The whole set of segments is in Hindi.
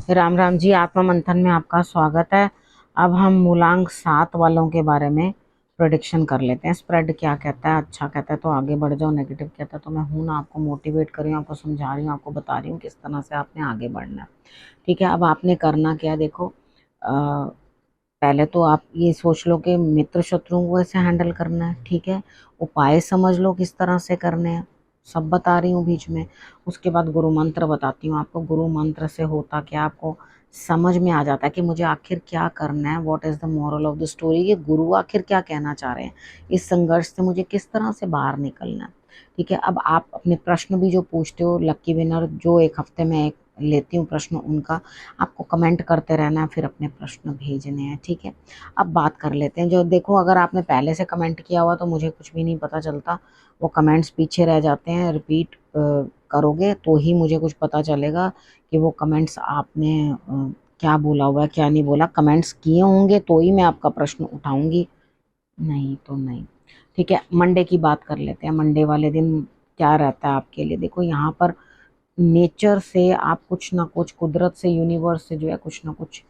राम राम जी। आत्मा मंथन में आपका स्वागत है। अब हम मूलांक 7 वालों के बारे में प्रोडिक्शन कर लेते हैं। स्प्रेड क्या कहता है, अच्छा कहता है तो आगे बढ़ जाओ, नेगेटिव कहता है तो मैं हूं ना, आपको मोटिवेट कर रही हूँ, आपको समझा रही हूँ, आपको बता रही हूँ किस तरह से आपने आगे बढ़ना है। ठीक है, अब आपने करना क्या है, देखो। पहले तो आप ये सोच लो कि मित्र शत्रुओं को कैसे हैंडल करना है। ठीक है, उपाय समझ लो किस तरह से करने हैं, सब बता रही हूँ बीच में। उसके बाद गुरु मंत्र बताती हूँ आपको। गुरु मंत्र से होता क्या, आपको समझ में आ जाता है कि मुझे आखिर क्या करना है। What is the moral of the story, ये गुरु आखिर क्या कहना चाह रहे हैं, इस संघर्ष से मुझे किस तरह से बाहर निकलना है। ठीक है, अब आप अपने प्रश्न भी जो पूछते हो, लक्की विनर जो एक हफ्ते में एक लेती हूँ प्रश्न, उनका आपको कमेंट करते रहना है, फिर अपने प्रश्न भेजने हैं। ठीक है, अब बात कर लेते हैं। जो देखो, अगर आपने पहले से कमेंट किया हुआ तो मुझे कुछ भी नहीं पता चलता, वो कमेंट्स पीछे रह जाते हैं। रिपीट करोगे तो ही मुझे कुछ पता चलेगा कि वो कमेंट्स आपने क्या बोला हुआ है, क्या नहीं बोला। कमेंट्स किए होंगे तो ही मैं आपका प्रश्न उठाऊंगी, नहीं तो नहीं। ठीक है, मंडे की बात कर लेते हैं। मंडे वाले दिन क्या रहता है आपके लिए, देखो यहाँ पर नेचर से आप कुछ ना कुछ, कुदरत से, यूनिवर्स से जो है कुछ ना कुछ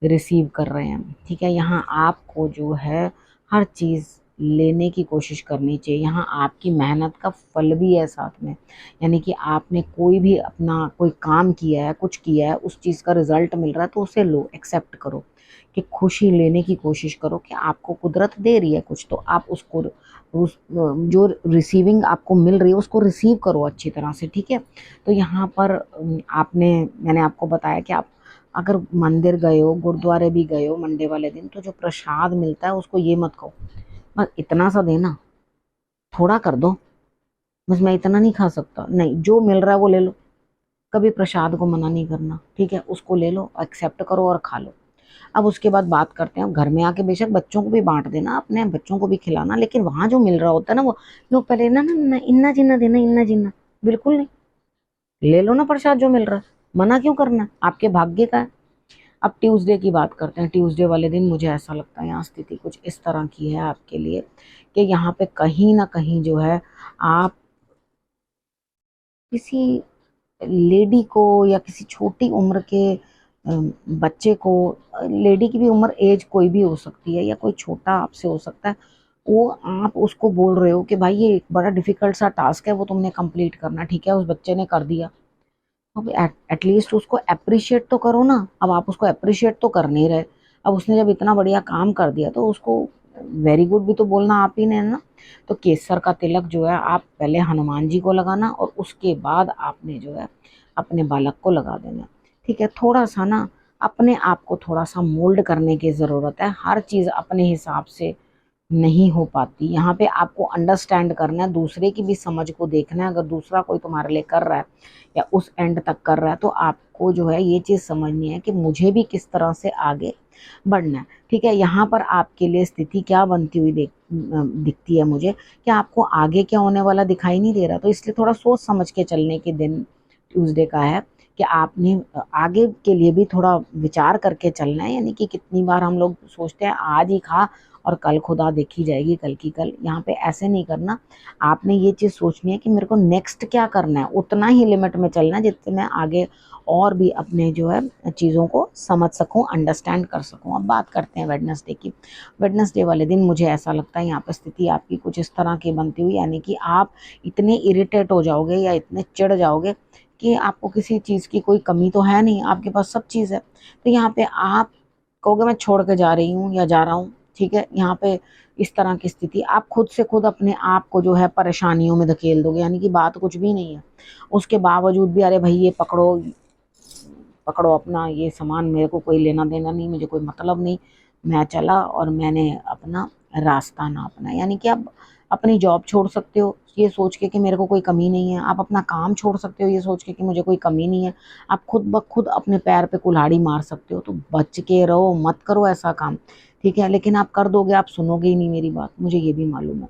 रिसीव कर रहे हैं। ठीक है, यहाँ आपको जो है हर चीज़ लेने की कोशिश करनी चाहिए। यहाँ आपकी मेहनत का फल भी है साथ में, यानी कि आपने कोई भी अपना कोई काम किया है, कुछ किया है, उस चीज़ का रिजल्ट मिल रहा है तो उसे लो, एक्सेप्ट करो, कि खुशी लेने की कोशिश करो कि आपको कुदरत दे रही है कुछ, तो आप उसको उस जो रिसीविंग आपको मिल रही है उसको रिसीव करो अच्छी तरह से। ठीक है, तो यहाँ पर मैंने आपको बताया कि आप अगर मंदिर गए हो, गुरुद्वारे भी गए हो मंडे वाले दिन, तो जो प्रसाद मिलता है उसको ये मत कहो बस इतना सा देना, थोड़ा कर दो, बस मैं इतना नहीं खा सकता, नहीं, जो मिल रहा है वो ले लो। कभी प्रसाद को मना नहीं करना। ठीक है, उसको ले लो, एक्सेप्ट करो और खा लो। अब उसके बाद बात करते हैं, घर में आके बेशक बच्चों को भी बांट देना, अपने बच्चों को भी खिलाना, लेकिन वहां जो मिल रहा होता है ना, वो लोग पहले ना ना ना इन्ना जिन्ना देना, इन्ना जिन्ना बिल्कुल नहीं। ले लो ना प्रसाद जो मिल रहा है, मना क्यों करना है, आपके भाग्य का है। अब ट्यूसडे की बात करते हैं। ट्यूसडे वाले दिन मुझे ऐसा लगता है यहाँ स्थिति कुछ इस तरह की है आपके लिए कि यहाँ पे कहीं ना कहीं जो है आप किसी लेडी को या किसी छोटी उम्र के बच्चे को, लेडी की भी उम्र, एज कोई भी हो सकती है या कोई छोटा आपसे हो सकता है, वो आप उसको बोल रहे हो कि भाई ये एक बड़ा डिफिकल्ट सा टास्क है, वो तुमने कंप्लीट करना। ठीक है, उस बच्चे ने कर दिया, अब एटलीस्ट उसको अप्रिशिएट तो करो ना। अब आप उसको अप्रिशिएट तो कर नहीं रहे। अब उसने जब इतना बढ़िया काम कर दिया तो उसको वेरी गुड भी तो बोलना आप ही ने है ना। तो केसर का तिलक जो है आप पहले हनुमान जी को लगाना और उसके बाद आपने जो है अपने बालक को लगा देना। ठीक है, थोड़ा सा ना अपने आप को थोड़ा सा मोल्ड करने की ज़रूरत है। हर चीज़ अपने हिसाब से नहीं हो पाती। यहाँ पे आपको अंडरस्टैंड करना है, दूसरे की भी समझ को देखना है। अगर दूसरा कोई तुम्हारे लिए कर रहा है या उस एंड तक कर रहा है तो आपको जो है ये चीज़ समझनी है कि मुझे भी किस तरह से आगे बढ़ना है। ठीक है, यहाँ पर आपके लिए स्थिति क्या बनती हुई दिखती है मुझे, कि आपको आगे क्या होने वाला दिखाई नहीं दे रहा, तो इसलिए थोड़ा सोच समझ के चलने के दिन ट्यूसडे का है कि आपने आगे के लिए भी थोड़ा विचार करके चलना है। यानी कि कितनी बार हम लोग सोचते हैं आज ही खा और कल खुदा देखी जाएगी, कल की कल, यहाँ पे ऐसे नहीं करना। आपने ये चीज़ सोचनी है कि मेरे को नेक्स्ट क्या करना है, उतना ही लिमिट में चलना है जिससे मैं आगे और भी अपने जो है चीज़ों को समझ सकूं, अंडरस्टैंड कर सकूं। अब बात करते हैं वेडनेसडे की। वेडनेसडे वाले दिन मुझे ऐसा लगता है यहाँ पर स्थिति आपकी कुछ इस तरह की बनती हुई, यानी कि आप इतने इरिटेट हो जाओगे या इतने चिढ़ जाओगे कि आपको किसी चीज़ की कोई कमी तो है नहीं, आपके पास सब चीज़ है। तो यहाँ पे आप कहोगे मैं छोड़ के जा रही हूँ या जा रहा हूँ। ठीक है, यहाँ पे इस तरह की स्थिति, आप खुद से खुद अपने आप को जो है परेशानियों में धकेल दोगे, यानी कि बात कुछ भी नहीं है, उसके बावजूद भी अरे भाई ये पकड़ो, पकड़ो अपना ये सामान, मेरे को कोई लेना देना नहीं, मुझे कोई मतलब नहीं, मैं चला और मैंने अपना रास्ता ना अपना। यानी कि आप अपनी जॉब छोड़ सकते हो ये सोच के कि मेरे को कोई कमी नहीं है, आप अपना काम छोड़ सकते हो ये सोच के कि मुझे कोई कमी नहीं है, आप खुद ब खुद अपने पैर पे कुल्हाड़ी मार सकते हो। तो बच के रहो, मत करो ऐसा काम। ठीक है, लेकिन आप कर दोगे, आप सुनोगे ही नहीं मेरी बात, मुझे ये भी मालूम है।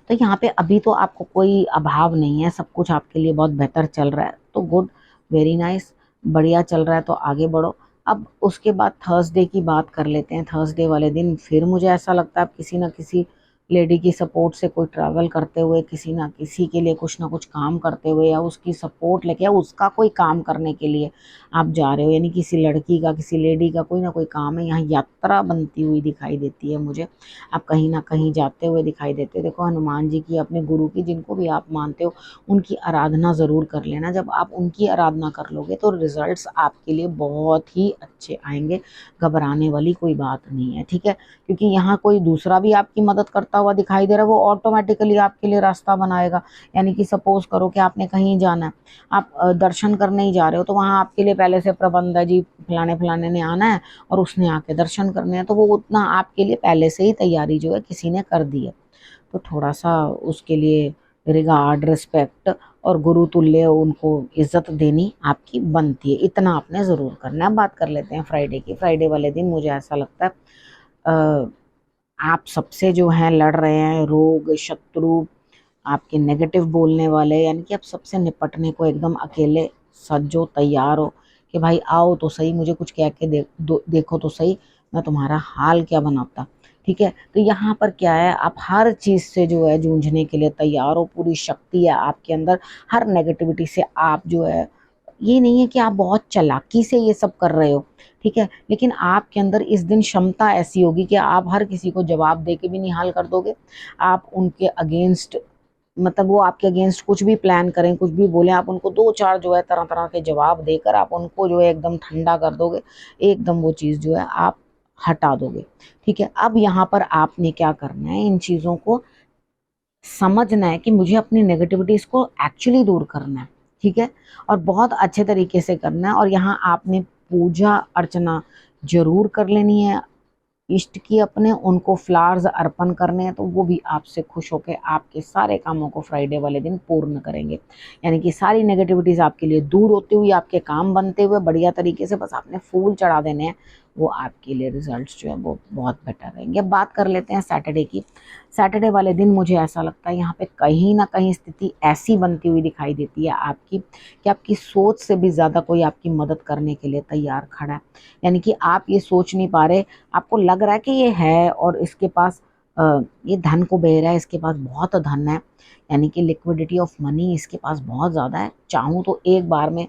तो यहाँ पे अभी तो आपको कोई अभाव नहीं है, सब कुछ आपके लिए बहुत बेहतर चल रहा है, तो गुड, वेरी नाइस, बढ़िया चल रहा है तो आगे बढ़ो। अब उसके बाद थर्सडे की बात कर लेते हैं। थर्सडे वाले दिन फिर मुझे ऐसा लगता है आप किसी ना किसी लेडी की सपोर्ट से कोई ट्रैवल करते हुए, किसी ना किसी के लिए कुछ ना कुछ काम करते हुए, या उसकी सपोर्ट लेके, या उसका कोई काम करने के लिए आप जा रहे हो, यानी किसी लड़की का, किसी लेडी का कोई ना कोई काम है। यहाँ यात्रा बनती हुई दिखाई देती है मुझे, आप कहीं ना कहीं जाते हुए दिखाई देते हो। देखो हनुमान जी की, अपने गुरु की, जिनको भी आप मानते हो उनकी आराधना ज़रूर कर लेना। जब आप उनकी आराधना कर लोगे तो रिजल्ट्स आपके लिए बहुत ही अच्छे आएंगे, घबराने वाली कोई बात नहीं है, ठीक है। क्योंकि यहाँ कोई दूसरा भी आपकी मदद करता हुआ दिखाई दे रहा है, वो ऑटोमेटिकली आपके लिए रास्ता बनाएगा। यानी कि सपोज करो कि आपने कहीं जाना है, आप दर्शन करने ही जा रहे हो, तो वहाँ आपके लिए पहले से प्रबंध है जी, फलाने फलाने ने आना है और उसने आके दर्शन करने हैं, तो वो उतना आपके लिए पहले से ही तैयारी जो है किसी ने कर दी है। तो थोड़ा सा उसके लिए रिगार्ड, रिस्पेक्ट और गुरु तुल्य उनको इज्जत देनी आपकी बनती है, इतना आपने ज़रूर करना है। अब बात कर लेते हैं फ्राइडे की। फ्राइडे वाले दिन मुझे ऐसा लगता है आप सबसे जो हैं लड़ रहे हैं रोग, शत्रु, आपके नेगेटिव बोलने वाले, यानी कि आप सबसे निपटने को एकदम अकेले सज्जो, तैयार हो कि भाई आओ तो सही, मुझे कुछ कह के देखो तो सही, मैं तुम्हारा हाल क्या बनाता, ठीक है। तो यहाँ पर क्या है, आप हर चीज़ से जो है जूझने के लिए तैयार हो, पूरी शक्ति है आपके अंदर, हर नेगेटिविटी से आप जो है, ये नहीं है कि आप बहुत चालाकी से ये सब कर रहे हो, ठीक है, लेकिन आपके अंदर इस दिन क्षमता ऐसी होगी कि आप हर किसी को जवाब दे के भी निहाल कर दोगे। आप उनके अगेंस्ट, मतलब वो आपके अगेंस्ट कुछ भी प्लान करें, कुछ भी बोले, आप उनको दो चार जो है तरह तरह के जवाब देकर आप उनको जो है एकदम ठंडा कर दोगे, एकदम वो चीज़ जो है आप हटा दोगे, ठीक है। अब यहाँ पर आपने क्या करना है, इन चीज़ों को समझना है कि मुझे अपनी नेगेटिविटीज को एक्चुअली दूर करना है, ठीक है, और बहुत अच्छे तरीके से करना है। और यहाँ आपने पूजा अर्चना जरूर कर लेनी है इष्ट की अपने, उनको फ्लावर्स अर्पण करने हैं, तो वो भी आपसे खुश होकर आपके सारे कामों को फ्राइडे वाले दिन पूर्ण करेंगे। यानी कि सारी नेगेटिविटीज़ आपके लिए दूर होती हुई, आपके काम बनते हुए बढ़िया तरीके से, बस आपने फूल चढ़ा देने हैं, वो आपके लिए रिजल्ट्स जो है वो बहुत बेटर रहेंगे। अब बात कर लेते हैं सैटरडे की। सैटरडे वाले दिन मुझे ऐसा लगता है यहाँ पे कहीं ना कहीं स्थिति ऐसी बनती हुई दिखाई देती है आपकी कि आपकी सोच से भी ज़्यादा कोई आपकी मदद करने के लिए तैयार खड़ा है। यानी कि आप ये सोच नहीं पा रहे, आपको लग रहा है कि ये है और इसके पास ये धन को बह रहा है, इसके पास बहुत धन है, यानी कि लिक्विडिटी ऑफ मनी इसके पास बहुत ज़्यादा है, चाहूँ तो एक बार में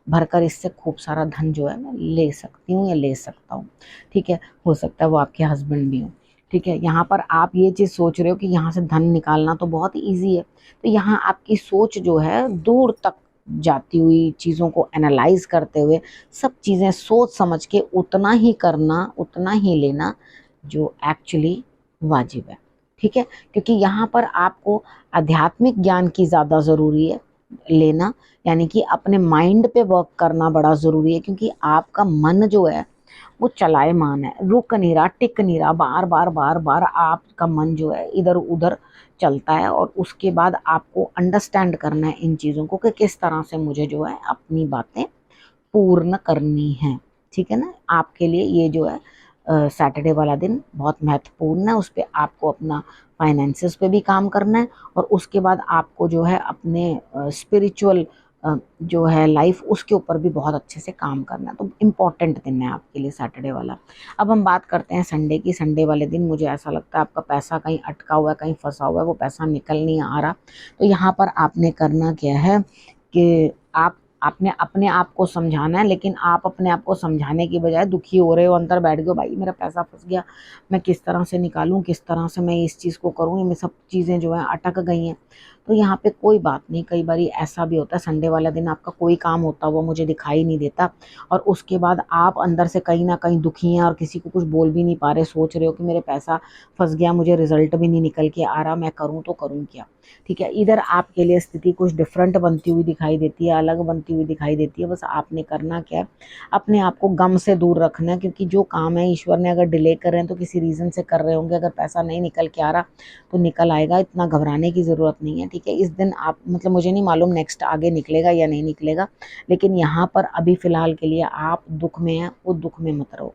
भरकर इससे खूब सारा धन जो है मैं ले सकती हूँ या ले सकता हूँ, ठीक है। हो सकता है वो आपके हस्बैंड भी हो, ठीक है। यहाँ पर आप ये चीज़ सोच रहे हो कि यहाँ से धन निकालना तो बहुत ईजी है, तो यहाँ आपकी सोच जो है दूर तक जाती हुई, चीज़ों को एनालाइज करते हुए, सब चीज़ें सोच समझ के उतना ही करना, उतना ही लेना जो एक्चुअली वाजिब है, ठीक है। क्योंकि यहाँ पर आपको आध्यात्मिक ज्ञान की ज़्यादा ज़रूरी है लेना, यानी कि अपने माइंड पे वर्क करना बड़ा ज़रूरी है, क्योंकि आपका मन जो है वो चलायमान है, रुक नहीं रहा, टिक नहीं रहा, बार बार बार बार आपका मन जो है इधर उधर चलता है। और उसके बाद आपको अंडरस्टैंड करना है इन चीज़ों को कि किस तरह से मुझे जो है अपनी बातें पूर्ण करनी है, ठीक है ना। आपके लिए ये जो है सैटरडे वाला दिन बहुत महत्वपूर्ण है, उस पर आपको अपना फाइनेंसेस पे भी काम करना है, और उसके बाद आपको जो है अपने स्पिरिचुअल जो है लाइफ, उसके ऊपर भी बहुत अच्छे से काम करना है। तो इम्पॉर्टेंट दिन है आपके लिए सैटरडे वाला। अब हम बात करते हैं संडे की। संडे वाले दिन मुझे ऐसा लगता है आपका पैसा कहीं अटका हुआ है, कहीं फंसा हुआ है, वो पैसा निकल नहीं आ रहा। तो यहाँ पर आपने करना क्या है कि आपने अपने आप को समझाना है, लेकिन आप अपने आप को समझाने की बजाय दुखी हो रहे हो, अंदर बैठ गए हो, भाई मेरा पैसा फंस गया, मैं किस तरह से निकालूं, किस तरह से मैं इस चीज़ को करूं, ये सब चीज़ें जो है अटक गई हैं। तो यहाँ पे कोई बात नहीं, कई बार ऐसा भी होता है संडे वाला दिन आपका कोई काम होता हुआ मुझे दिखाई नहीं देता, और उसके बाद आप अंदर से कहीं ना कहीं दुखी हैं और किसी को कुछ बोल भी नहीं पा रहे, सोच रहे हो कि मेरे पैसा फंस गया, मुझे रिजल्ट भी नहीं निकल के आ रहा, मैं करूँ तो करूँ क्या, ठीक है। इधर आपके लिए स्थिति कुछ डिफरेंट बनती हुई दिखाई देती है, अलग बनती हुई दिखाई देती है। बस आपने करना क्या है, अपने आप को गम से दूर रखना है, क्योंकि जो काम है ईश्वर ने अगर डिले कर रहे हैं तो किसी रीज़न से कर रहे होंगे। अगर पैसा नहीं निकल के आ रहा तो निकल आएगा, इतना घबराने की ज़रूरत नहीं है, ठीक है। इस दिन आप, मतलब मुझे नहीं मालूम नेक्स्ट आगे निकलेगा या नहीं निकलेगा, लेकिन यहाँ पर अभी फ़िलहाल के लिए आप दुख में हैं, वो दुख में मत रहो,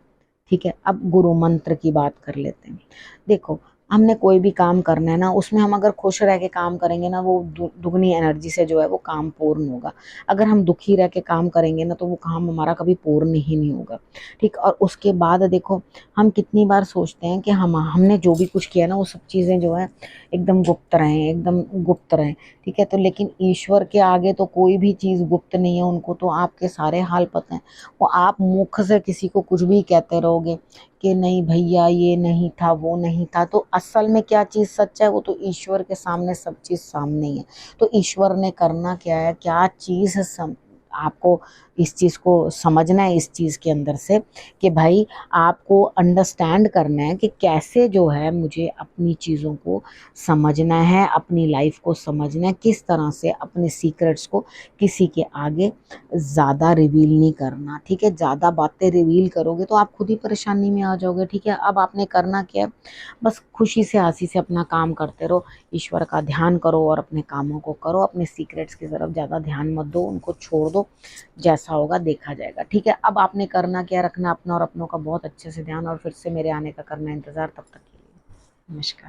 ठीक है। अब गुरु मंत्र की बात कर लेते हैं। देखो हमने कोई भी काम करना है ना, उसमें हम अगर खुश रह के काम करेंगे ना, वो दुगनी एनर्जी से जो है वो काम पूर्ण होगा। अगर हम दुखी रह के काम करेंगे ना, तो वो काम हमारा कभी पूर्ण ही नहीं होगा। ठीक। और उसके बाद देखो, हम कितनी बार सोचते हैं कि हमने जो भी कुछ किया ना, वो सब चीज़ें जो है एकदम गुप्त रहें, एकदम गुप्त रहें। ठीक है। तो लेकिन ईश्वर के आगे तो कोई भी चीज़ गुप्त नहीं है, उनको तो आपके सारे हाल पता है। वो आप मुख से किसी को कुछ भी कहते रहोगे कि नहीं भैया ये नहीं था, वो नहीं था, तो असल में क्या चीज़ सच है, वो तो ईश्वर के सामने सब चीज़ सामने ही है। तो ईश्वर ने करना क्या है, क्या चीज़ आपको इस चीज़ को समझना है, इस चीज़ के अंदर से कि भाई आपको अंडरस्टैंड करना है कि कैसे जो है मुझे अपनी चीज़ों को समझना है, अपनी लाइफ को समझना है, किस तरह से अपने सीक्रेट्स को किसी के आगे ज़्यादा रिवील नहीं करना। ठीक है। ज़्यादा बातें रिवील करोगे तो आप खुद ही परेशानी में आ जाओगे। ठीक है। अब आपने करना क्या है, बस खुशी से हंसी से अपना काम करते रहो, ईश्वर का ध्यान करो और अपने कामों को करो। अपने सीक्रेट्स की तरफ ज़्यादा ध्यान मत दो, उनको छोड़ दो, जैसा होगा देखा जाएगा। ठीक है। अब आपने करना क्या, रखना अपना और अपनों का बहुत अच्छे से ध्यान, और फिर से मेरे आने का करना इंतज़ार। तब तक के लिए नमस्कार।